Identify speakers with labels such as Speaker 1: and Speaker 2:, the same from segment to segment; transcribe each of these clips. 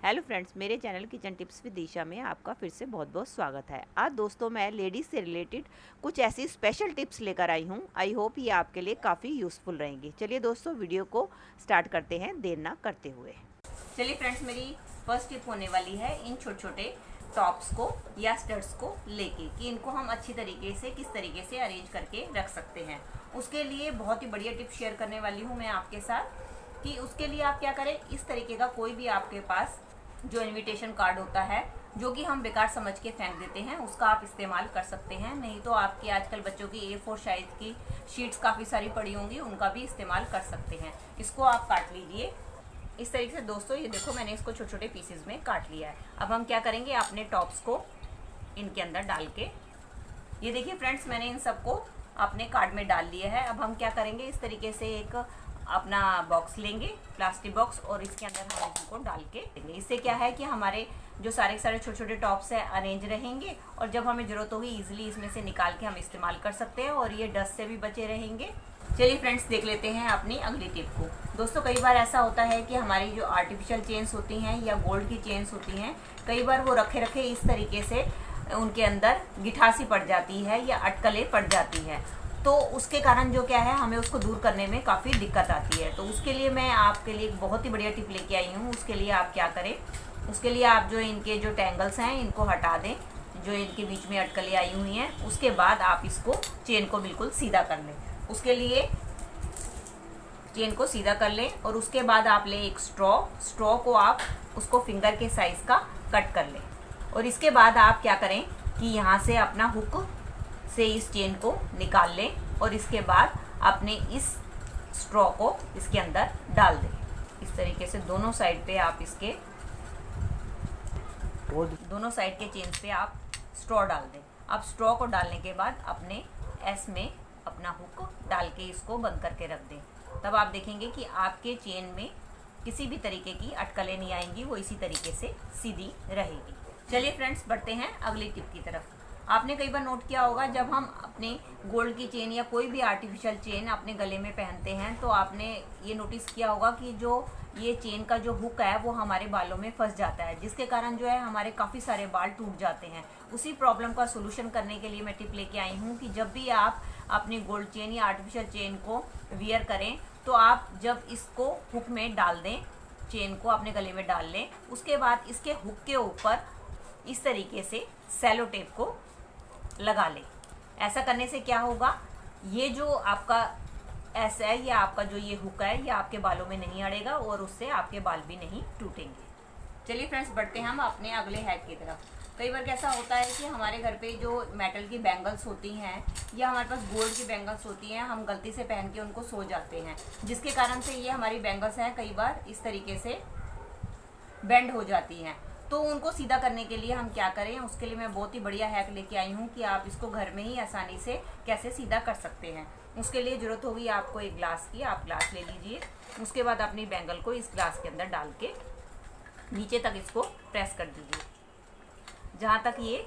Speaker 1: Hello friends, मेरे channel kitchen tips with दिशा में आपका फिर से बहुत बहुत स्वागत है। आज दोस्तों मैं लेडीज़ से रिलेटेड कुछ ऐसी स्पेशल टिप्स लेकर आई हूँ। आई होप ये आपके लिए काफ़ी यूज़फुल रहेंगी। चलिए दोस्तों वीडियो को स्टार्ट करते हैं देर ना करते हुए। चलिए फ्रेंड्स, मेरी फर्स्ट टिप होने वाली है इन छोटे छोटे टॉप्स को या स्टर्ट्स को लेके कि इनको हम अच्छी तरीके से किस तरीके से अरेंज करके रख सकते हैं। उसके लिए बहुत ही बढ़िया टिप शेयर करने वाली हूँ मैं आपके साथ कि उसके लिए आप क्या करें। इस तरीके का कोई भी आपके पास जो इनविटेशन कार्ड होता है जो कि हम बेकार समझ के फेंक देते हैं, उसका आप इस्तेमाल कर सकते हैं। नहीं तो आपकी आजकल बच्चों की A4 साइज की शीट्स काफ़ी सारी पड़ी होंगी, उनका भी इस्तेमाल कर सकते हैं। इसको आप काट लीजिए इस तरीके से। दोस्तों ये देखो, मैंने इसको छोटे छोटे पीसेज में काट लिया है। अब हम क्या करेंगे, अपने टॉप्स को इनके अंदर डाल के, ये देखिए फ्रेंड्स, मैंने इन सबको अपने कार्ड में डाल लिया है। अब हम क्या करेंगे, इस तरीके से एक अपना बॉक्स लेंगे, प्लास्टिक बॉक्स, और इसके अंदर हम इनको डाल के देंगे। इससे क्या है कि हमारे जो सारे छोटे छोटे टॉप्स हैं अरेंज रहेंगे, और जब हमें ज़रूरत होगी ईजिली इसमें से निकाल के हम इस्तेमाल कर सकते हैं, और ये डस्ट से भी बचे रहेंगे। चलिए फ्रेंड्स, देख लेते हैं अपनी अगली टिप को। दोस्तों कई बार ऐसा होता है कि हमारी जो आर्टिफिशियल चेन्स होती हैं या गोल्ड की चेन्स होती हैं, कई बार वो रखे रखे इस तरीके से उनके अंदर गिठासी पड़ जाती है या अटकलें पड़ जाती है। तो उसके कारण जो क्या है, हमें उसको दूर करने में काफ़ी दिक्कत आती है। तो उसके लिए मैं आपके लिए एक बहुत ही बढ़िया टिप लेके आई हूँ। उसके लिए आप क्या करें, उसके लिए आप जो इनके जो टेंगल्स हैं इनको हटा दें, जो इनके बीच में अटकलें आई हुई हैं। उसके बाद आप इसको चेन को बिल्कुल सीधा कर लें। उसके लिए चेन को सीधा कर लें, और उसके बाद आप लें एक स्ट्रॉ को आप उसको फिंगर के साइज़ का कट कर लें। और इसके बाद आप क्या करें कि यहाँ से अपना हुक से इस चेन को निकाल लें, और इसके बाद अपने इस स्ट्रॉ को इसके अंदर डाल दें। इस तरीके से दोनों साइड पे आप इसके दोनों साइड के चेन पे आप स्ट्रॉ डाल दें। अब स्ट्रॉ को डालने के बाद अपने एस में अपना हुक डाल के इसको बंद करके रख दें। तब आप देखेंगे कि आपके चेन में किसी भी तरीके की अटकलें नहीं आएंगी, वो इसी तरीके से सीधी रहेगी। चलिए फ्रेंड्स, बढ़ते हैं अगली टिप की तरफ। आपने कई बार नोट किया होगा, जब हम अपने गोल्ड की चेन या कोई भी आर्टिफिशियल चेन अपने गले में पहनते हैं, तो आपने ये नोटिस किया होगा कि जो ये चेन का जो हुक है वो हमारे बालों में फंस जाता है, जिसके कारण जो है हमारे काफ़ी सारे बाल टूट जाते हैं। उसी प्रॉब्लम का सोल्यूशन करने के लिए मैं टिप लेके आई हूँ कि जब भी आप अपनी गोल्ड चेन या आर्टिफिशियल चेन को वियर करें, तो आप जब इसको हुक में डाल दें, चेन को अपने गले में डाल लें, उसके बाद इसके हुक के ऊपर इस तरीके से सेलो टेप को लगा लें। ऐसा करने से क्या होगा, ये जो आपका ऐसा है या आपका जो ये हुक है, ये आपके बालों में नहीं अड़ेगा, और उससे आपके बाल भी नहीं टूटेंगे। चलिए फ्रेंड्स, बढ़ते हैं हम अपने अगले हैक की तरफ। कई बार कैसा होता है कि हमारे घर पे जो मेटल की बैंगल्स होती हैं या हमारे पास गोल्ड की बैंगल्स होती हैं, हम गलती से पहन के उनको सो जाते हैं, जिसके कारण से ये हमारी बैंगल्स हैं कई बार इस तरीके से बेंड हो जाती हैं। तो उनको सीधा करने के लिए हम क्या करें, उसके लिए मैं बहुत ही बढ़िया हैक लेके आई हूँ कि आप इसको घर में ही आसानी से कैसे सीधा कर सकते हैं। उसके लिए ज़रूरत होगी आपको एक ग्लास की। आप ग्लास ले लीजिए, उसके बाद अपनी बैंगल को इस ग्लास के अंदर डाल के नीचे तक इसको प्रेस कर दीजिए, जहाँ तक ये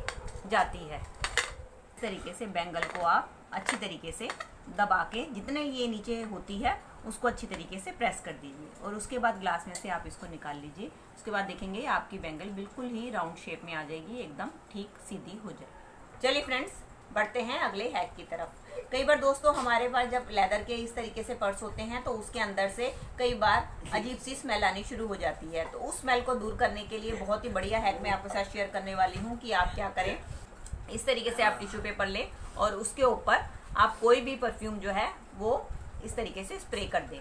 Speaker 1: जाती है। इस तरीके से बैंगल को आप अच्छी तरीके से दबा के, जितने ये नीचे होती है उसको अच्छी तरीके से प्रेस कर दीजिए, और उसके बाद ग्लास में से आप इसको निकाल लीजिए। उसके बाद देखेंगे आपकी बैंगल बिल्कुल ही राउंड शेप में आ जाएगी, एकदम ठीक सीधी हो जाए। चलिए फ्रेंड्स, बढ़ते हैं अगले हैक की तरफ। कई बार दोस्तों हमारे पास जब लेदर के इस तरीके से पर्स होते हैं, तो उसके अंदर से कई बार अजीब सी स्मेल आनी शुरू हो जाती है। तो उस स्मेल को दूर करने के लिए बहुत ही बढ़िया हैक मैं आपके साथ शेयर करने वाली हूँ कि आप क्या करें। इस तरीके से आप टिश्यू पेपर लें, और उसके ऊपर आप कोई भी परफ्यूम जो है वो इस तरीके से स्प्रे कर दें।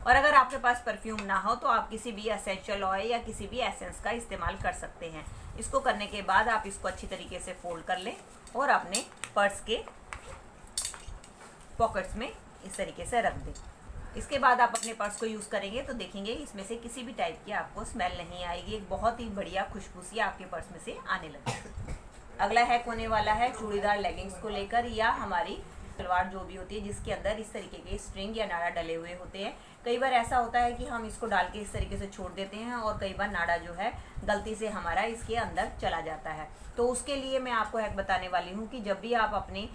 Speaker 1: और अगर आपके पास परफ्यूम ना हो तो आप किसी भी एसेंशियल ऑयल या किसी भी एसेंस का इस्तेमाल कर सकते हैं। इसको करने के बाद आप इसको अच्छी तरीके से फोल्ड कर लें और अपने पर्स के पॉकेट्स में इस तरीके से रख दें। इसके बाद आप अपने पर्स को यूज़ करेंगे तो देखेंगे इसमें से किसी भी टाइप की आपको स्मेल नहीं आएगी। एक बहुत ही बढ़िया खुशबू सी आपके पर्स में से आने लगेगी। अगला हैक होने वाला है चूड़ीदार लेगिंग्स को लेकर, या हमारी सलवार जो भी होती है जिसके अंदर इस तरीके के स्ट्रिंग या नाड़ा डले हुए होते हैं। कई बार ऐसा होता है कि हम इसको डाल के इस तरीके से छोड़ देते हैं, और कई बार नाड़ा जो है गलती से हमारा इसके अंदर चला जाता है। तो उसके लिए मैं आपको हैक बताने वाली हूँ कि जब भी आप अपनी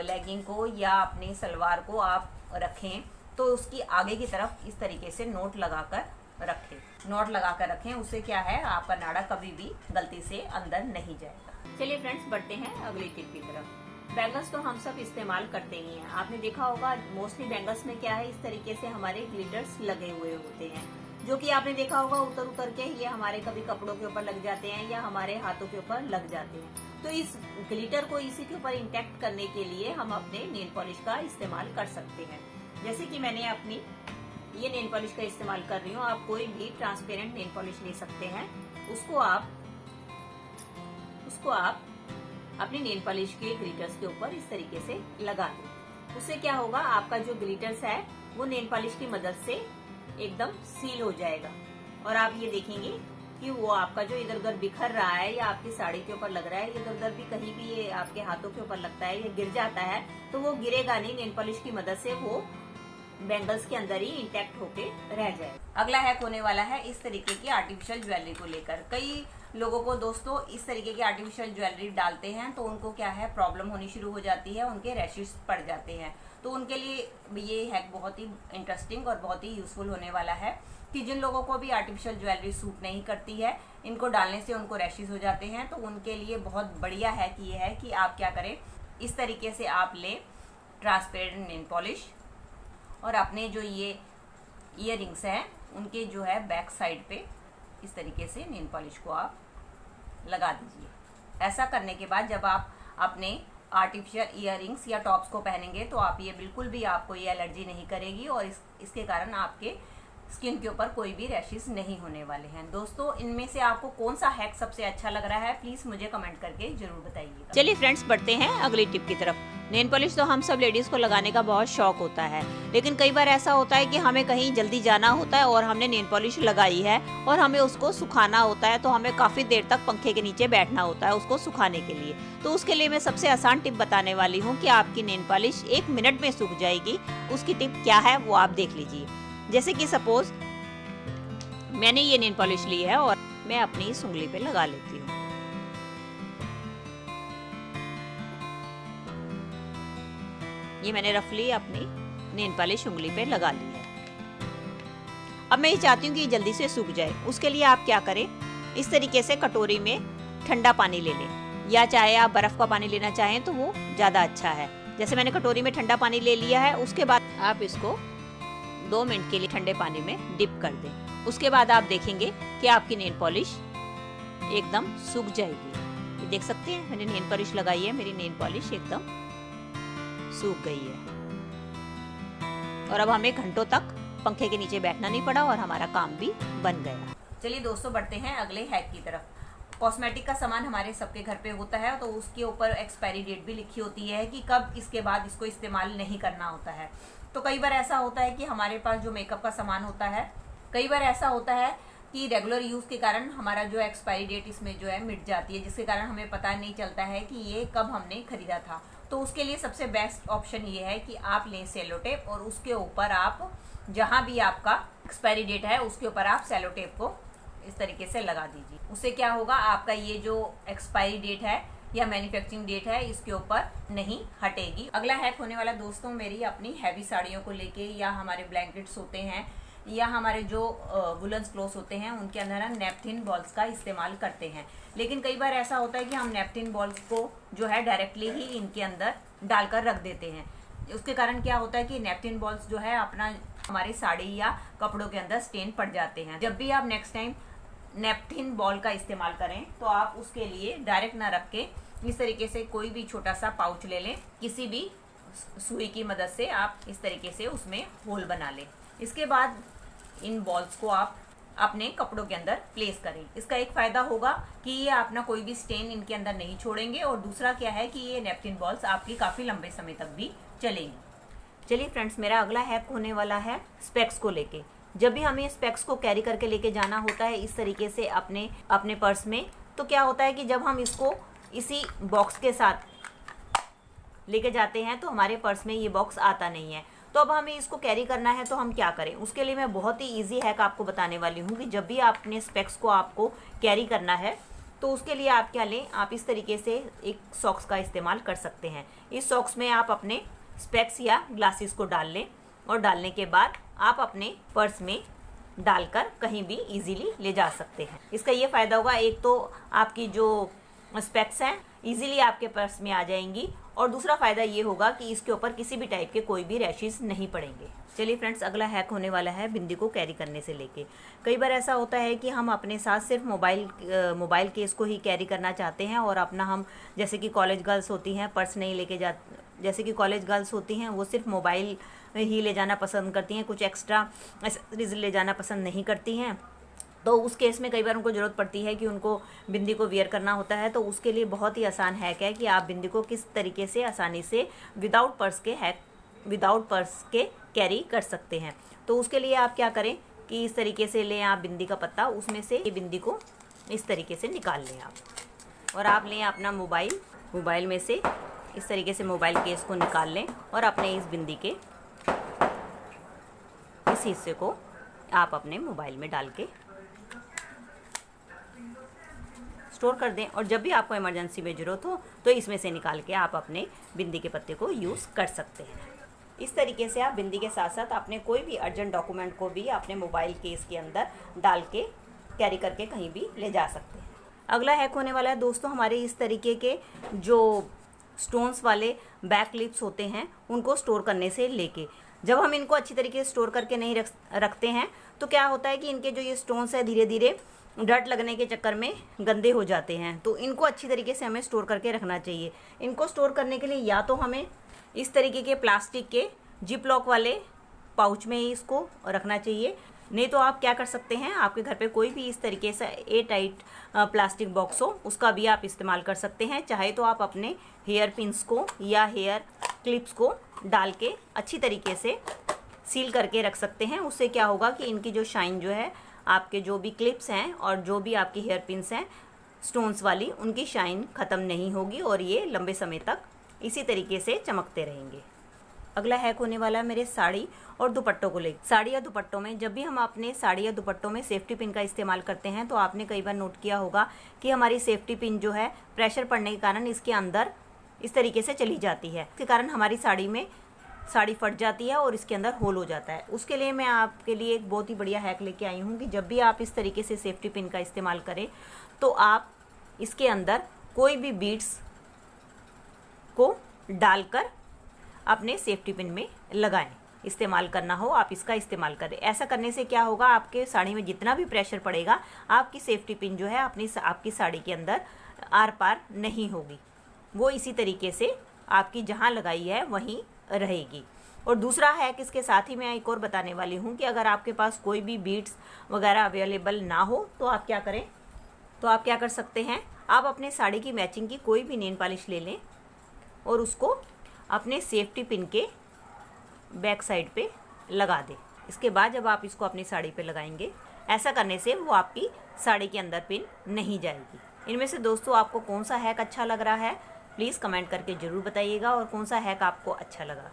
Speaker 1: लेगिंग को या अपनी सलवार को आप रखें, तो उसकी आगे की तरफ इस तरीके से नोट लगाकर रखें, नॉट लगा कर रखें। उससे क्या है, आपका नाड़ा कभी भी गलती से अंदर नहीं जाएगा। चलिए फ्रेंड्स, बढ़ते हैं अगली टिप की तरफ। बैंगल्स तो हम सब इस्तेमाल करते ही हैं। आपने देखा होगा मोस्टली बैंगल्स में क्या है, इस तरीके से हमारे ग्लिटर्स लगे हुए होते हैं, जो कि आपने देखा होगा उतर उतर के ये हमारे कभी कपड़ों के ऊपर लग जाते हैं या हमारे हाथों के ऊपर लग जाते हैं। तो इस ग्लिटर को इसी के ऊपर इंटैक्ट करने के लिए हम अपने नेल पॉलिश का इस्तेमाल कर सकते हैं। जैसे कि मैंने अपनी ये नेल पॉलिश का इस्तेमाल कर रही हूँ। आप कोई भी ट्रांसपेरेंट नेल पॉलिश ले सकते हैं। उसको आप अपनी नेल पॉलिश के ग्लिटर्स के ऊपर इस तरीके से लगा दें। उससे क्या होगा, आपका जो ग्लिटर्स है वो नेल पॉलिश की मदद से एकदम सील हो जाएगा और आप ये देखेंगे कि वो आपका जो इधर उधर बिखर रहा है या आपकी साड़ी के ऊपर लग रहा है, इधर उधर भी कहीं भी ये आपके हाथों के ऊपर लगता है या गिर जाता है तो वो गिरेगा नहीं। नेल पॉलिश की मदद से वो बैंगल्स के अंदर ही इंटैक्ट होके रह जाए। अगला हैक होने वाला है इस तरीके की आर्टिफिशियल ज्वेलरी को लेकर। कई लोगों को दोस्तों इस तरीके की आर्टिफिशियल ज्वेलरी डालते हैं तो उनको क्या है, प्रॉब्लम होनी शुरू हो जाती है, उनके रैशेस पड़ जाते हैं। तो उनके लिए ये हैक बहुत ही इंटरेस्टिंग और बहुत ही यूजफुल होने वाला है कि जिन लोगों को भी आर्टिफिशियल ज्वेलरी सूट नहीं करती है, इनको डालने से उनको रैशेस हो जाते हैं, तो उनके लिए बहुत बढ़िया हैक ये है कि आप क्या करें, इस तरीके से आप लें ट्रांसपेरेंट नेल पॉलिश और अपने जो ये ईयररिंग्स हैं उनके जो है बैक साइड पे इस तरीके से नेल पॉलिश को आप लगा दीजिए। ऐसा करने के बाद जब आप अपने आर्टिफिशियल ईयररिंग्स या टॉप्स को पहनेंगे तो आप ये बिल्कुल भी आपको ये एलर्जी नहीं करेगी और इसके कारण आपके स्किन के ऊपर कोई भी रैशेस नहीं होने वाले हैं। दोस्तों, इनमें से आपको कौन सा हैक सबसे अच्छा लग रहा है, प्लीज मुझे कमेंट करके जरूर बताइएगा। चलिए फ्रेंड्स, बढ़ते हैं अगली टिप की तरफ। नेल पॉलिश तो हम सब लेडीज को लगाने का बहुत शौक होता है, लेकिन कई बार ऐसा होता है कि हमें कहीं जल्दी जाना होता है और हमने नेल पॉलिश लगाई है और हमें उसको सुखाना होता है, तो हमें काफी देर तक पंखे के नीचे बैठना होता है उसको सुखाने के लिए। तो उसके लिए मैं सबसे आसान टिप बताने वाली हूँ कि आपकी नेल पॉलिश 1 मिनट में सूख जाएगी। उसकी टिप क्या है वो आप देख लीजिए। जैसे कि सपोज मैंने ये नेल पॉलिश ली है और मैं अपनी इस उंगली पे लगा लेती हूँ। ये मैंने रफली अपनी नेल पॉलिश उंगली पे लगा ली है। अब मैं ये चाहती हूँ कि ये जल्दी से सूख जाए। उसके लिए आप क्या करें, इस तरीके से कटोरी में ठंडा पानी ले लें, या चाहे आप बर्फ का पानी लेना चाहें तो वो ज़्यादा अच्छा है। जैसे मैंने कटोरी में ठंडा पानी ले लिया है, उसके बाद आप इसको 2 मिनट के लिए ठंडे पानी में डिप कर दें। उसके बाद आप देखेंगे कि आपकी नेल पॉलिश एकदम सूख जाएगी। ये देख सकते हैं, मैंने नेल पॉलिश लगाई है, मेरी नेल पॉलिश एकदम सूख गई है और अब हमें घंटों तक पंखे के नीचे बैठना नहीं पड़ा और हमारा काम भी बन गया। चलिए दोस्तों, बढ़ते हैं अगले हैक की तरफ। कॉस्मेटिक का सामान हमारे सबके घर पे होता है, तो उसके ऊपर एक्सपायरी डेट भी लिखी होती है कि कब इसके बाद इसको इस्तेमाल नहीं करना होता है। तो कई बार ऐसा होता है कि हमारे पास जो मेकअप का सामान होता है, कई बार ऐसा होता है कि रेगुलर यूज़ के कारण हमारा जो एक्सपायरी डेट इसमें जो है मिट जाती है, जिसके कारण हमें पता नहीं चलता है कि ये कब हमने खरीदा था। तो उसके लिए सबसे बेस्ट ऑप्शन ये है कि आप लें सेलो टेप और उसके ऊपर आप जहाँ भी आपका एक्सपायरी डेट है उसके ऊपर आप सेलो टेप को इस तरीके से लगा दीजिए। उससे क्या होगा, आपका ये जो एक्सपायरी डेट है या मैन्युफैक्चरिंग डेट है इसके ऊपर नहीं हटेगी। अगला हैक होने वाला दोस्तों मेरी अपनी हैवी साड़ियों को लेके, या हमारे ब्लैंकेट्स होते हैं या हमारे जो वुलन क्लोथ्स होते हैं उनके अंदर हम नेपथिन बॉल्स का इस्तेमाल करते हैं। लेकिन कई बार ऐसा होता है कि हम नेपथिन बॉल्स को जो है डायरेक्टली ही इनके अंदर डालकर रख देते हैं। उसके कारण क्या होता है कि नेपथिन बॉल्स जो है अपना हमारी साड़ी या कपड़ों के अंदर स्टेन पड़ जाते हैं। जब भी आप नेक्स्ट टाइम नेपथिन बॉल का इस्तेमाल करें तो आप उसके लिए डायरेक्ट ना रख के इस तरीके से कोई भी छोटा सा पाउच ले लें, किसी भी सुई की मदद से आप इस तरीके से उसमें होल बना लें। इसके बाद इन बॉल्स को आप अपने कपड़ों के अंदर प्लेस करें। इसका एक फ़ायदा होगा कि ये अपना कोई भी स्टेन इनके अंदर नहीं छोड़ेंगे, और दूसरा क्या है कि ये नेपथिन बॉल्स आपकी काफ़ी लंबे समय तक भी चलेंगी। चलिए फ्रेंड्स, मेरा अगला हैक होने वाला है स्पेक्स को लेके। जब भी हमें स्पेक्स को कैरी करके लेके जाना होता है इस तरीके से अपने पर्स में, तो क्या होता है कि जब हम इसको इसी बॉक्स के साथ लेके जाते हैं तो हमारे पर्स में ये बॉक्स आता नहीं है। तो अब हमें इसको कैरी करना है तो हम क्या करें, उसके लिए मैं बहुत ही इजी हैक आपको बताने वाली हूँ कि जब भी आपने स्पेक्स को आपको कैरी करना है तो उसके लिए आप क्या लें, आप इस तरीके से एक सॉक्स का इस्तेमाल कर सकते हैं। इस सॉक्स में आप अपने स्पेक्स या ग्लासेस को डाल लें और डालने के बाद आप अपने पर्स में डालकर कहीं भी इजीली ले जा सकते हैं। इसका ये फ़ायदा होगा, एक तो आपकी जो स्पेक्स हैं इजीली आपके पर्स में आ जाएंगी, और दूसरा फ़ायदा ये होगा कि इसके ऊपर किसी भी टाइप के कोई भी रैशेस नहीं पड़ेंगे। चलिए फ्रेंड्स, अगला हैक होने वाला है बिंदी को कैरी करने से लेके। कई बार ऐसा होता है कि हम अपने साथ सिर्फ मोबाइल केस को ही कैरी करना चाहते हैं, और अपना हम जैसे कि कॉलेज गर्ल्स होती हैं पर्स नहीं लेके जा जैसे कि कॉलेज गर्ल्स होती हैं वो सिर्फ मोबाइल ही ले जाना पसंद करती हैं, कुछ एक्स्ट्रा एक्सेसरीज ले जाना पसंद नहीं करती हैं। तो उस केस में कई बार उनको ज़रूरत पड़ती है कि उनको बिंदी को वियर करना होता है। तो उसके लिए बहुत ही आसान हैक है कि आप बिंदी को किस तरीके से आसानी से विदाउट पर्स के कैरी कर सकते हैं। तो उसके लिए आप क्या करें कि इस तरीके से लें आप बिंदी का पत्ता, उसमें से ये बिंदी को इस तरीके से निकाल लें आप, और आप लें अपना मोबाइल में से इस तरीके से मोबाइल केस को निकाल लें, और अपने इस बिंदी के इस हिस्से को आप अपने मोबाइल में डाल के स्टोर कर दें। और जब भी आपको इमरजेंसी में ज़रूरत हो तो इसमें से निकाल के आप अपने बिंदी के पत्ते को यूज़ कर सकते हैं। इस तरीके से आप बिंदी के साथ साथ अपने कोई भी अर्जेंट डॉक्यूमेंट को भी अपने मोबाइल केस के अंदर डाल के कैरी करके कहीं भी ले जा सकते हैं। अगला हैक होने वाला है दोस्तों, हमारे इस तरीके के जो स्टोन्स वाले बैक क्लिप्स होते हैं उनको स्टोर करने से लेके, जब हम इनको अच्छी तरीके से स्टोर करके नहीं रखते हैं तो क्या होता है कि इनके जो ये स्टोन्स है धीरे धीरे डर्ट लगने के चक्कर में गंदे हो जाते हैं। तो इनको अच्छी तरीके से हमें स्टोर करके रखना चाहिए। इनको स्टोर करने के लिए या तो हमें इस तरीके के प्लास्टिक के जिप लॉक वाले पाउच में ही इसको रखना चाहिए, नहीं तो आप क्या कर सकते हैं, आपके घर पे कोई भी इस तरीके से एयर टाइट प्लास्टिक बॉक्स हो उसका भी आप इस्तेमाल कर सकते हैं। चाहे तो आप अपने हेयर पिन्स को या हेयर क्लिप्स को डाल के अच्छी तरीके से सील करके रख सकते हैं। उससे क्या होगा कि इनकी जो शाइन जो है, आपके जो भी क्लिप्स हैं और जो भी आपकी हेयर पिन्स हैं स्टोन्स वाली, उनकी शाइन ख़त्म नहीं होगी और ये लंबे समय तक इसी तरीके से चमकते रहेंगे। अगला हैक होने वाला है मेरे साड़ी और दुपट्टों को लेकर। साड़ी या दुपट्टों में जब भी हम अपने साड़ी या दुपट्टों में सेफ्टी पिन का इस्तेमाल करते हैं तो आपने कई बार नोट किया होगा कि हमारी सेफ्टी पिन जो है प्रेशर पड़ने के कारण इसके अंदर इस तरीके से चली जाती है। इसके कारण हमारी साड़ी फट जाती है और इसके अंदर होल हो जाता है। उसके लिए मैं आपके लिए एक बहुत ही बढ़िया हैक लेके आई हूँ कि जब भी आप इस तरीके से सेफ्टी पिन का इस्तेमाल करें तो आप इसके अंदर कोई भी बीड्स को डालकर अपने सेफ्टी पिन में लगाएं। इस्तेमाल करना हो आप इसका इस्तेमाल करें। ऐसा करने से क्या होगा, आपके साड़ी में जितना भी प्रेशर पड़ेगा आपकी सेफ्टी पिन जो है आपकी साड़ी के अंदर आर पार नहीं होगी, वो इसी तरीके से आपकी जहाँ लगाई है वहीं रहेगी। और दूसरा हैक इसके साथ ही मैं एक और बताने वाली हूँ कि अगर आपके पास कोई भी बीड्स वगैरह अवेलेबल ना हो तो आप क्या करें, तो आप क्या कर सकते हैं, आप अपने साड़ी की मैचिंग की कोई भी नेल पॉलिश ले लें और उसको अपने सेफ्टी पिन के बैक साइड पे लगा दें। इसके बाद जब आप इसको अपनी साड़ी पे लगाएंगे, ऐसा करने से वो आपकी साड़ी के अंदर पिन नहीं जाएगी। इनमें से दोस्तों आपको कौन सा हैक अच्छा लग रहा है प्लीज़ कमेंट करके ज़रूर बताइएगा, और कौन सा हैक आपको अच्छा लगा।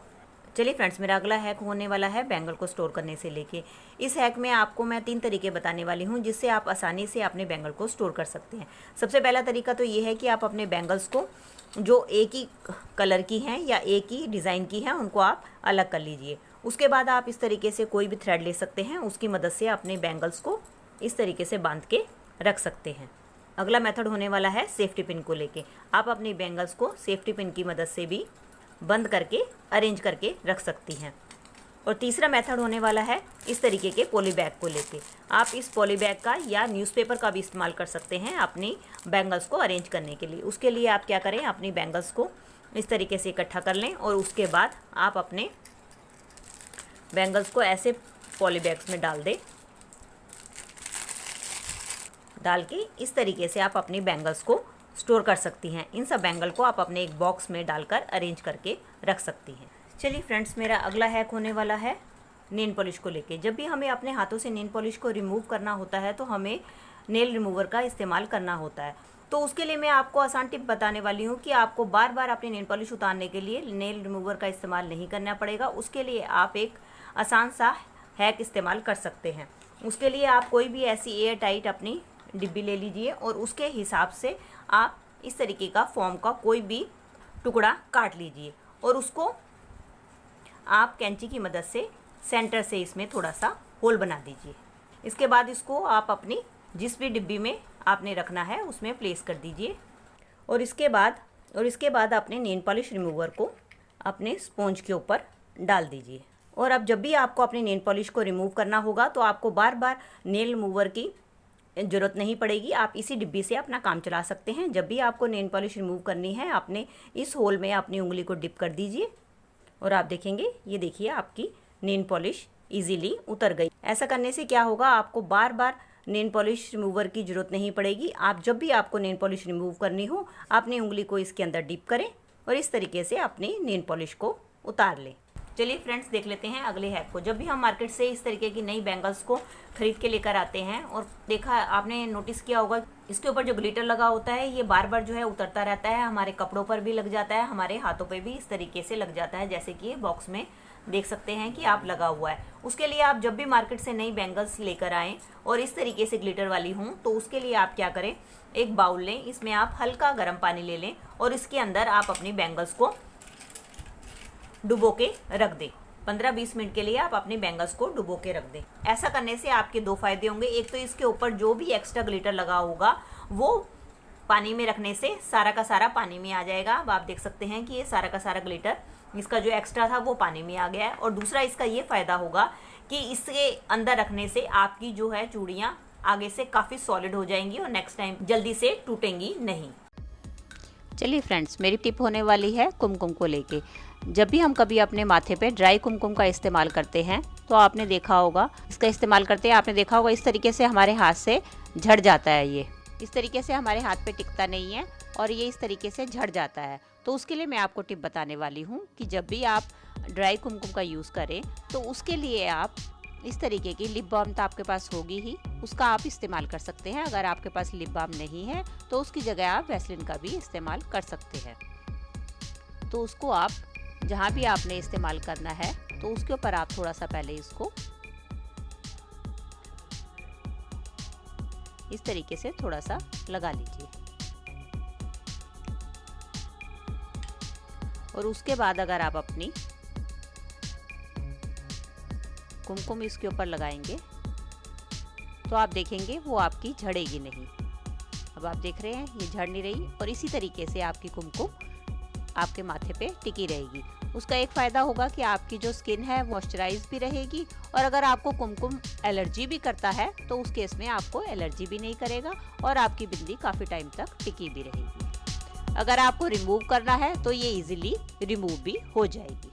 Speaker 1: चलिए फ्रेंड्स, मेरा अगला हैक होने वाला है बैंगल को स्टोर करने से लेके। इस हैक में आपको मैं 3 तरीके बताने वाली हूँ जिससे आप आसानी से अपने बैंगल को स्टोर कर सकते हैं। सबसे पहला तरीका तो ये है कि आप अपने बैंगल्स को जो एक ही कलर की हैं या एक ही डिज़ाइन की हैं उनको आप अलग कर लीजिए। उसके बाद आप इस तरीके से कोई भी थ्रेड ले सकते हैं, उसकी मदद से अपने बैंगल्स को इस तरीके से बांध के रख सकते हैं। अगला मेथड होने वाला है सेफ्टी पिन को लेके। आप अपनी बैंगल्स को सेफ्टी पिन की मदद से भी बंद करके अरेंज करके रख सकती हैं। और तीसरा मेथड होने वाला है इस तरीके के पॉली बैग को लेके। आप इस पॉली बैग का या न्यूज़पेपर का भी इस्तेमाल कर सकते हैं अपनी बैंगल्स को अरेंज करने के लिए। उसके लिए आप क्या करें, अपनी बैंगल्स को इस तरीके से इकट्ठा कर लें और उसके बाद आप अपने बैंगल्स को ऐसे पॉली बैग्स में डाल दें। डाल के इस तरीके से आप अपनी बैंगल्स को स्टोर कर सकती हैं। इन सब बैंगल को आप अपने एक बॉक्स में डालकर अरेंज करके रख सकती हैं। चलिए फ्रेंड्स, मेरा अगला हैक होने वाला है नेल पॉलिश को लेके। जब भी हमें अपने हाथों से नेल पॉलिश को रिमूव करना होता है तो हमें नेल रिमूवर का इस्तेमाल करना होता है। तो उसके लिए मैं आपको आसान टिप बताने वाली हूँ कि आपको बार बार अपनी नेल पॉलिश उतारने के लिए नेल रिमूवर का इस्तेमाल नहीं करना पड़ेगा। उसके लिए आप एक आसान सा हैक इस्तेमाल कर सकते हैं। उसके लिए आप कोई भी ऐसी एयर टाइट अपनी डिब्बी ले लीजिए और उसके हिसाब से आप इस तरीके का फोम का कोई भी टुकड़ा काट लीजिए और उसको आप कैंची की मदद से सेंटर से इसमें थोड़ा सा होल बना दीजिए। इसके बाद इसको आप अपनी जिस भी डिब्बी में आपने रखना है उसमें प्लेस कर दीजिए। और इसके बाद अपने नेल पॉलिश रिमूवर को अपने स्पॉन्ज के ऊपर डाल दीजिए। और अब जब भी आपको अपने नेल पॉलिश को रिमूव करना होगा तो आपको बार बार नेल रिमूवर की ज़रूरत नहीं पड़ेगी, आप इसी डिब्बी से अपना काम चला सकते हैं। जब भी आपको नेल पॉलिश रिमूव करनी है आपने इस होल में अपनी उंगली को डिप कर दीजिए और आप देखेंगे, ये देखिए आपकी नेल पॉलिश ईजीली उतर गई। ऐसा करने से क्या होगा, आपको बार बार नेल पॉलिश रिमूवर की ज़रूरत नहीं पड़ेगी। आप जब भी आपको नेल पॉलिश रिमूव करनी हो अपनी उंगली को इसके अंदर डिप करें और इस तरीके से अपनी नेल पॉलिश को उतार लें। चलिए फ्रेंड्स, देख लेते हैं अगले हैक को। जब भी हम मार्केट से इस तरीके की नई बैंगल्स को खरीद के लेकर आते हैं और देखा आपने नोटिस किया होगा इसके ऊपर जो ग्लिटर लगा होता है ये बार बार जो है उतरता रहता है, हमारे कपड़ों पर भी लग जाता है, हमारे हाथों पे भी इस तरीके से लग जाता है, जैसे कि ये बॉक्स में देख सकते हैं कि आप लगा हुआ है। उसके लिए आप जब भी मार्केट से नई बैंगल्स लेकर आएँ और इस तरीके से ग्लिटर वाली हों तो उसके लिए आप क्या करें, एक बाउल लें, इसमें आप हल्का गर्म पानी ले लें और इसके अंदर आप अपनी बैंगल्स को डुबो के रख दें। 15-20 मिनट के लिए आप अपनी बैंगल्स को डुबो के रख दें। ऐसा करने से आपके दो फायदे होंगे। एक तो इसके ऊपर जो भी एक्स्ट्रा ग्लिटर लगा होगा वो पानी में रखने से सारा का सारा पानी में आ जाएगा। अब आप देख सकते हैं कि ये सारा का सारा ग्लिटर इसका जो एक्स्ट्रा था वो पानी में आ गया है। और दूसरा इसका ये फ़ायदा होगा कि इसके अंदर रखने से आपकी जो है चूड़ियाँ आगे से काफ़ी सॉलिड हो जाएंगी और नेक्स्ट टाइम जल्दी से टूटेंगी नहीं।
Speaker 2: चलिए फ्रेंड्स, मेरी टिप होने वाली है कुमकुम को लेके। जब भी हम कभी अपने माथे पे ड्राई कुमकुम का इस्तेमाल करते हैं तो आपने देखा होगा, इसका इस्तेमाल करते हैं आपने देखा होगा इस तरीके से हमारे हाथ से झड़ जाता है। ये इस तरीके से हमारे हाथ पे टिकता नहीं है और ये इस तरीके से झड़ जाता है। तो उसके लिए मैं आपको टिप बताने वाली हूँ कि जब भी आप ड्राई कुमकुम का यूज़ करें तो उसके लिए आप इस तरीके की लिप बाम तो आपके पास होगी ही, उसका आप इस्तेमाल कर सकते हैं। अगर आपके पास लिप बाम नहीं है तो उसकी जगह आप वैसलीन का भी इस्तेमाल कर सकते हैं। तो उसको आप जहाँ भी आपने इस्तेमाल करना है तो उसके ऊपर आप थोड़ा सा पहले इसको इस तरीके से थोड़ा सा लगा लीजिए और उसके बाद अगर आप अपनी कुमकुम इसके ऊपर लगाएंगे तो आप देखेंगे वो आपकी झड़ेगी नहीं। अब आप देख रहे हैं ये झड़ नहीं रही और इसी तरीके से आपकी कुमकुम आपके माथे पे टिकी रहेगी। उसका एक फ़ायदा होगा कि आपकी जो स्किन है मॉइस्चराइज भी रहेगी और अगर आपको कुमकुम एलर्जी भी करता है तो उस केस में आपको एलर्जी भी नहीं करेगा और आपकी बिंदी काफ़ी टाइम तक टिकी भी रहेगी। अगर आपको रिमूव करना है तो ये इजीली रिमूव भी हो जाएगी।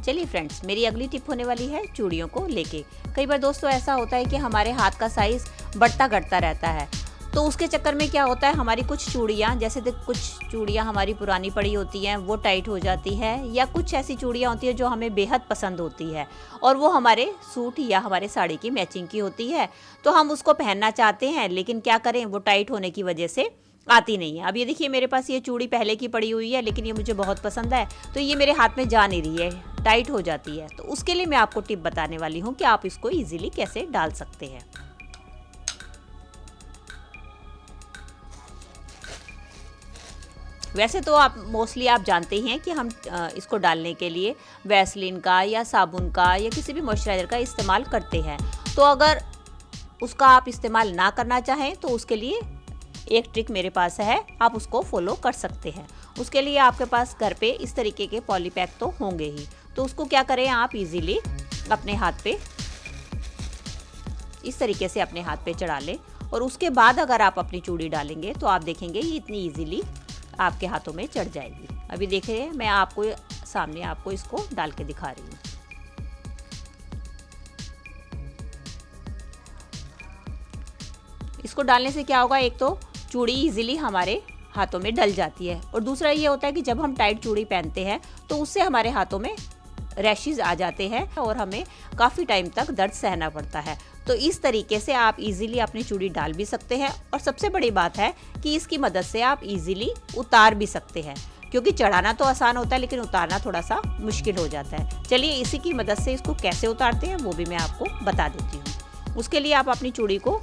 Speaker 2: चलिए फ्रेंड्स, मेरी अगली टिप होने वाली है चूड़ियों को लेके। कई बार दोस्तों ऐसा होता है कि हमारे हाथ का साइज़ बढ़ता घटता रहता है, तो उसके चक्कर में क्या होता है हमारी कुछ चूड़ियाँ, जैसे कुछ चूड़ियाँ हमारी पुरानी पड़ी होती हैं वो टाइट हो जाती है, या कुछ ऐसी चूड़ियाँ होती हैं जो हमें बेहद पसंद होती है और वो हमारे सूट या हमारे साड़ी की मैचिंग की होती है, तो हम उसको पहनना चाहते हैं लेकिन क्या करें वो टाइट होने की वजह से आती नहीं है। अब ये देखिए मेरे पास ये चूड़ी पहले की पड़ी हुई है लेकिन ये मुझे बहुत पसंद है, तो ये मेरे हाथ में जा नहीं रही है, टाइट हो जाती है। तो उसके लिए मैं आपको टिप बताने वाली हूँ कि आप इसको ईजिली कैसे डाल सकते हैं। वैसे तो आप मोस्टली आप जानते ही हैं कि हम इसको डालने के लिए वैसलीन का या साबुन का या किसी भी मॉइस्चराइज़र का इस्तेमाल करते हैं। तो अगर उसका आप इस्तेमाल ना करना चाहें तो उसके लिए एक ट्रिक मेरे पास है, आप उसको फॉलो कर सकते हैं। उसके लिए आपके पास घर पे इस तरीके के पॉलीपैक तो होंगे ही, तो उसको क्या करें आप इजीली अपने हाथ पे इस तरीके से अपने हाथ पे चढ़ा लें और उसके बाद अगर आप अपनी चूड़ी डालेंगे तो आप देखेंगे ये इतनी इजीली आपके हाथों में चढ़ जाएगी। अभी देख रहे हैं मैं आपको सामने आपको इसको डाल के दिखा रही हूँ। इसको डालने से क्या होगा, एक तो चूड़ी इजीली हमारे हाथों में डल जाती है और दूसरा ये होता है कि जब हम टाइट चूड़ी पहनते हैं तो उससे हमारे हाथों में रैशेज आ जाते हैं और हमें काफ़ी टाइम तक दर्द सहना पड़ता है। तो इस तरीके से आप इजीली अपनी चूड़ी डाल भी सकते हैं और सबसे बड़ी बात है कि इसकी मदद से आप इजीली उतार भी सकते हैं, क्योंकि चढ़ाना तो आसान होता है लेकिन उतारना थोड़ा सा मुश्किल हो जाता है। चलिए इसी की मदद से इसको कैसे उतारते हैं वो भी मैं आपको बता देती हूँ। उसके लिए आप अपनी चूड़ी को,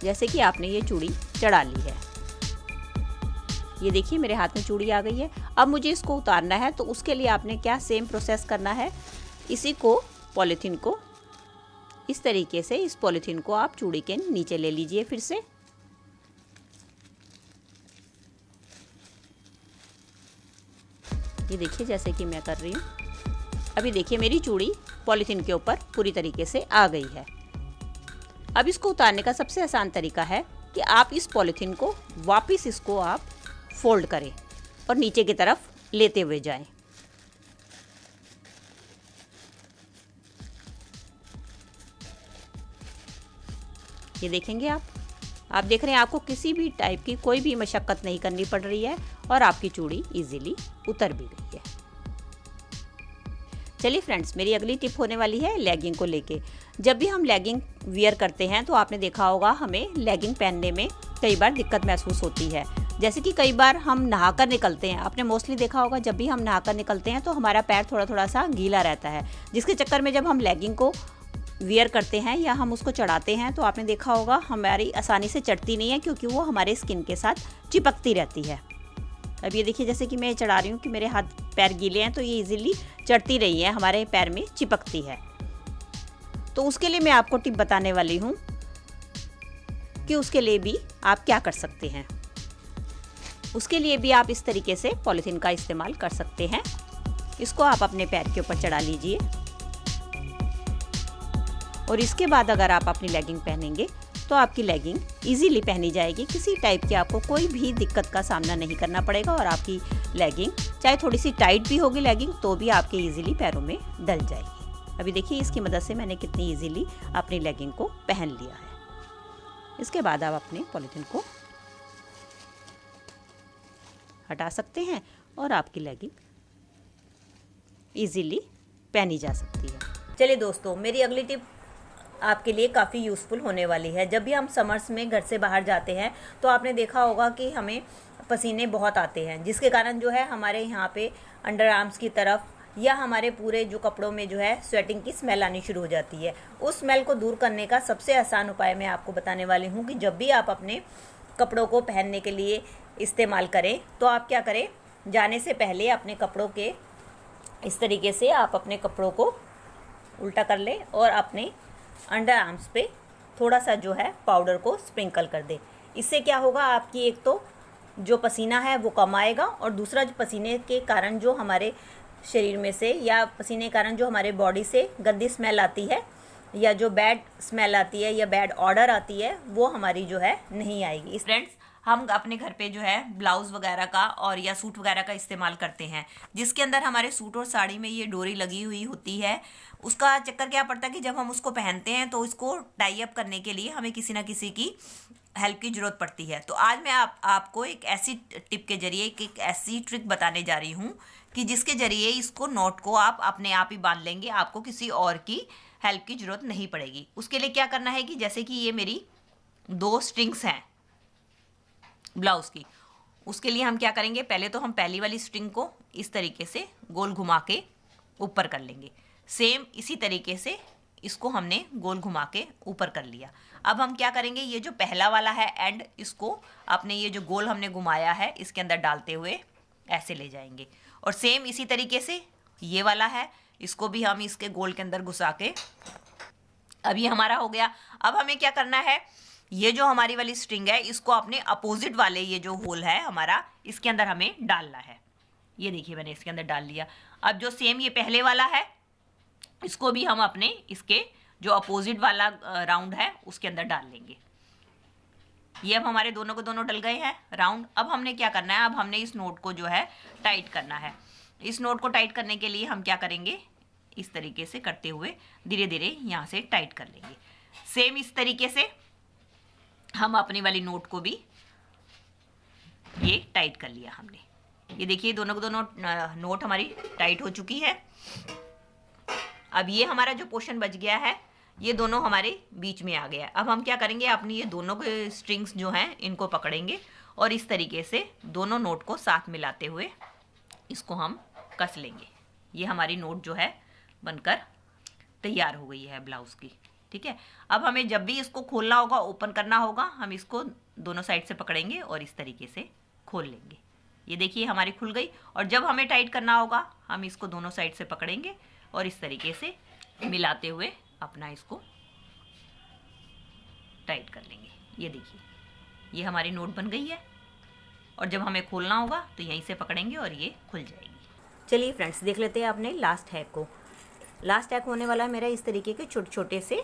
Speaker 2: जैसे कि आपने ये चूड़ी चढ़ा ली है, ये देखिए मेरे हाथ में चूड़ी आ गई है। अब मुझे इसको उतारना है तो उसके लिए आपने क्या सेम प्रोसेस करना है, इसी को पॉलीथीन को इस तरीके से, इस पॉलीथीन को आप चूड़ी के नीचे ले लीजिए फिर से। ये देखिए जैसे कि मैं कर रही हूँ। अभी देखिए मेरी चूड़ी पॉलीथीन के ऊपर पूरी तरीके से आ गई है। अब इसको उतारने का सबसे आसान तरीका है कि आप इस पॉलीथीन को वापस इसको आप फोल्ड करें और नीचे की तरफ लेते हुए जाएं। ये देखेंगे आप देख रहे हैं आपको किसी भी टाइप की कोई भी मशक्कत नहीं करनी पड़ रही है और आपकी चूड़ी इजीली उतर भी गई है। चलिए फ्रेंड्स, मेरी अगली टिप होने वाली है लेगिंग को लेके। जब भी हम लेगिंग वियर करते हैं तो आपने देखा होगा हमें लेगिंग पहनने में कई बार दिक्कत महसूस होती है। जैसे कि कई बार हम नहाकर निकलते हैं, आपने मोस्टली देखा होगा जब भी हम नहाकर निकलते हैं तो हमारा पैर थोड़ा थोड़ा सा गीला रहता है, जिसके चक्कर में जब हम लेगिंग को वियर करते हैं या हम उसको चढ़ाते हैं तो आपने देखा होगा हमारी आसानी से चढ़ती नहीं है, क्योंकि वो हमारे स्किन के साथ चिपकती रहती है। अब ये देखिए जैसे कि मैं चढ़ा रही हूँ कि मेरे हाथ पैर गीले हैं तो ये इजीली चढ़ती रही है, हमारे पैर में चिपकती है। तो उसके लिए मैं आपको टिप बताने वाली हूँ कि उसके लिए भी आप क्या कर सकते हैं। उसके लिए भी आप इस तरीके से पॉलीथीन का इस्तेमाल कर सकते हैं। इसको आप अपने पैर के ऊपर चढ़ा लीजिए और इसके बाद अगर आप अपनी लेगिंग पहनेंगे तो आपकी लेगिंग इजीली पहनी जाएगी। किसी टाइप की आपको कोई भी दिक्कत का सामना नहीं करना पड़ेगा और आपकी लेगिंग चाहे थोड़ी सी टाइट भी होगी लेगिंग तो भी आपके इजीली पैरों में डल जाएगी। अभी देखिए इसकी मदद से मैंने कितनी इजीली अपनी लेगिंग को पहन लिया है। इसके बाद आप अपने पॉलीथीन को हटा सकते हैं और आपकी लेगिंग इजीली पहनी जा सकती है।
Speaker 1: चलिए दोस्तों, मेरी अगली टिप आपके लिए काफ़ी यूज़फुल होने वाली है। जब भी हम समर्स में घर से बाहर जाते हैं तो आपने देखा होगा कि हमें पसीने बहुत आते हैं, जिसके कारण जो है हमारे यहाँ पे अंडर आर्म्स की तरफ या हमारे पूरे जो कपड़ों में जो है स्वेटिंग की स्मेल आनी शुरू हो जाती है। उस स्मेल को दूर करने का सबसे आसान उपाय मैं आपको बताने वाली हूँ कि जब भी आप अपने कपड़ों को पहनने के लिए इस्तेमाल करें तो आप क्या करें, जाने से पहले अपने कपड़ों के इस तरीके से आप अपने कपड़ों को उल्टा कर लें और अपने अंडर आर्म्स पे थोड़ा सा जो है पाउडर को स्प्रिंकल कर दे। इससे क्या होगा, आपकी एक तो जो पसीना है वो कम आएगा और दूसरा जो पसीने के कारण जो हमारे शरीर में से या पसीने के कारण जो हमारे बॉडी से गंदी स्मेल आती है या जो बैड स्मेल आती है या बैड ऑडर आती है वो हमारी जो है नहीं आएगी। फ्रेंड्स, हम अपने घर पे जो है ब्लाउज वगैरह का और या सूट वगैरह का इस्तेमाल करते हैं, जिसके अंदर हमारे सूट और साड़ी में ये डोरी लगी हुई होती है। उसका चक्कर क्या पड़ता है कि जब हम उसको पहनते हैं तो इसको टाई अप करने के लिए हमें किसी ना किसी की हेल्प की ज़रूरत पड़ती है। तो आज मैं आपको एक ऐसी टिप के जरिए एक ऐसी ट्रिक बताने जा रही हूँ कि जिसके जरिए इसको नॉट को आप अपने आप ही बांध लेंगे, आपको किसी और की हेल्प की ज़रूरत नहीं पड़ेगी। उसके लिए क्या करना है कि जैसे कि ये मेरी 2 स्ट्रिंग्स हैं ब्लाउज़ की, उसके लिए हम क्या करेंगे, पहले तो हम पहली वाली स्ट्रिंग को इस तरीके से गोल घुमा के ऊपर कर लेंगे। सेम इसी तरीके से इसको हमने गोल घुमा के ऊपर कर लिया। अब हम क्या करेंगे, ये जो पहला वाला है एंड, इसको अपने ये जो गोल हमने घुमाया है इसके अंदर डालते हुए ऐसे ले जाएंगे। और सेम इसी तरीके से ये वाला है, इसको भी हम इसके गोल के अंदर घुसा के, अब ये हमारा हो गया। अब हमें क्या करना है, ये जो हमारी वाली स्ट्रिंग है इसको अपने अपोजिट वाले ये जो होल है हमारा, इसके अंदर हमें डालना है। ये देखिए मैंने इसके अंदर डाल लिया। अब जो सेम ये पहले वाला है इसको भी हम अपने इसके जो अपोजिट वाला राउंड है उसके अंदर डाल लेंगे। ये अब हमारे दोनों के दोनों डल गए हैं राउंड। अब हमने क्या करना है, अब हमने इस नोट को जो है टाइट करना है। इस नोट को टाइट करने के लिए हम क्या करेंगे, इस तरीके से करते हुए धीरे धीरे यहाँ से टाइट कर लेंगे। सेम इस तरीके से हम अपनी वाली नोट को भी ये टाइट कर लिया हमने। ये देखिए दोनों के दोनों नोट हमारी टाइट हो चुकी है। अब ये हमारा जो पोर्शन बच गया है ये दोनों हमारे बीच में आ गया। अब हम क्या करेंगे, अपनी ये दोनों के स्ट्रिंग्स जो हैं इनको पकड़ेंगे और इस तरीके से दोनों नोट को साथ मिलाते हुए इसको हम कस लेंगे। ये हमारी नोट जो है बनकर तैयार हो गई है ब्लाउज़ की। ठीक है, अब हमें जब भी इसको खोलना होगा, ओपन करना होगा, हम इसको दोनों साइड से पकड़ेंगे और इस तरीके से खोल लेंगे। ये देखिए हमारी खुल गई। और जब हमें टाइट करना होगा हम इसको दोनों साइड से पकड़ेंगे और इस तरीके से मिलाते हुए अपना इसको टाइट कर लेंगे। ये देखिए, ये हमारी नोट बन गई है और जब हमें खोलना होगा तो यहीं से पकड़ेंगे और ये खुल जाएगी। चलिए फ्रेंड्स, देख लेते हैं अपने लास्ट हैक को। लास्ट हैक होने वाला है मेरा इस तरीके के छोटे छोटे से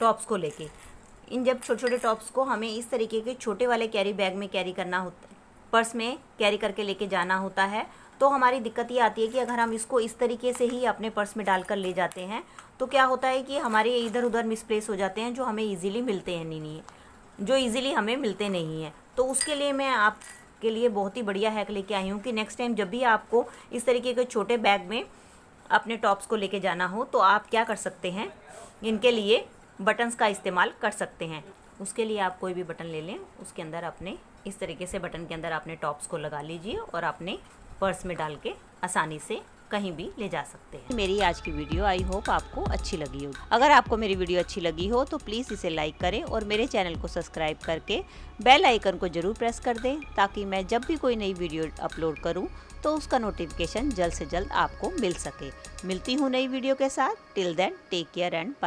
Speaker 1: टॉप्स को लेके। इन जब छोटे छोटे टॉप्स को हमें इस तरीके के छोटे वाले कैरी बैग में कैरी करना होता है, पर्स में कैरी करके लेके जाना होता है, तो हमारी दिक्कत ये आती है कि अगर हम इसको इस तरीके से ही अपने पर्स में डालकर ले जाते हैं तो क्या होता है कि हमारे इधर उधर मिसप्लेस हो जाते हैं, जो हमें ईजिली मिलते हैं नहीं, जो ईजिली हमें मिलते नहीं हैं। तो उसके लिए मैं आपके लिए बहुत ही बढ़िया हैक लेके आई हूँ कि नेक्स्ट टाइम जब भी आपको इस तरीके के छोटे बैग में अपने टॉप्स को लेके जाना हो तो आप क्या कर सकते हैं, इनके लिए बटन्स का इस्तेमाल कर सकते हैं। उसके लिए आप कोई भी बटन ले लें, उसके अंदर अपने इस तरीके से बटन के अंदर अपने टॉप्स को लगा लीजिए और अपने पर्स में डाल के आसानी से कहीं भी ले जा सकते हैं।
Speaker 2: मेरी आज की वीडियो आई होप आपको अच्छी लगी हो। अगर आपको मेरी वीडियो अच्छी लगी हो तो प्लीज़ इसे लाइक करें और मेरे चैनल को सब्सक्राइब करके बेल आइकन को ज़रूर प्रेस कर दें, ताकि मैं जब भी कोई नई वीडियो अपलोड करूं तो उसका नोटिफिकेशन जल्द से जल्द आपको मिल सके। मिलती हूँ नई वीडियो के साथ। Till then take care and bye.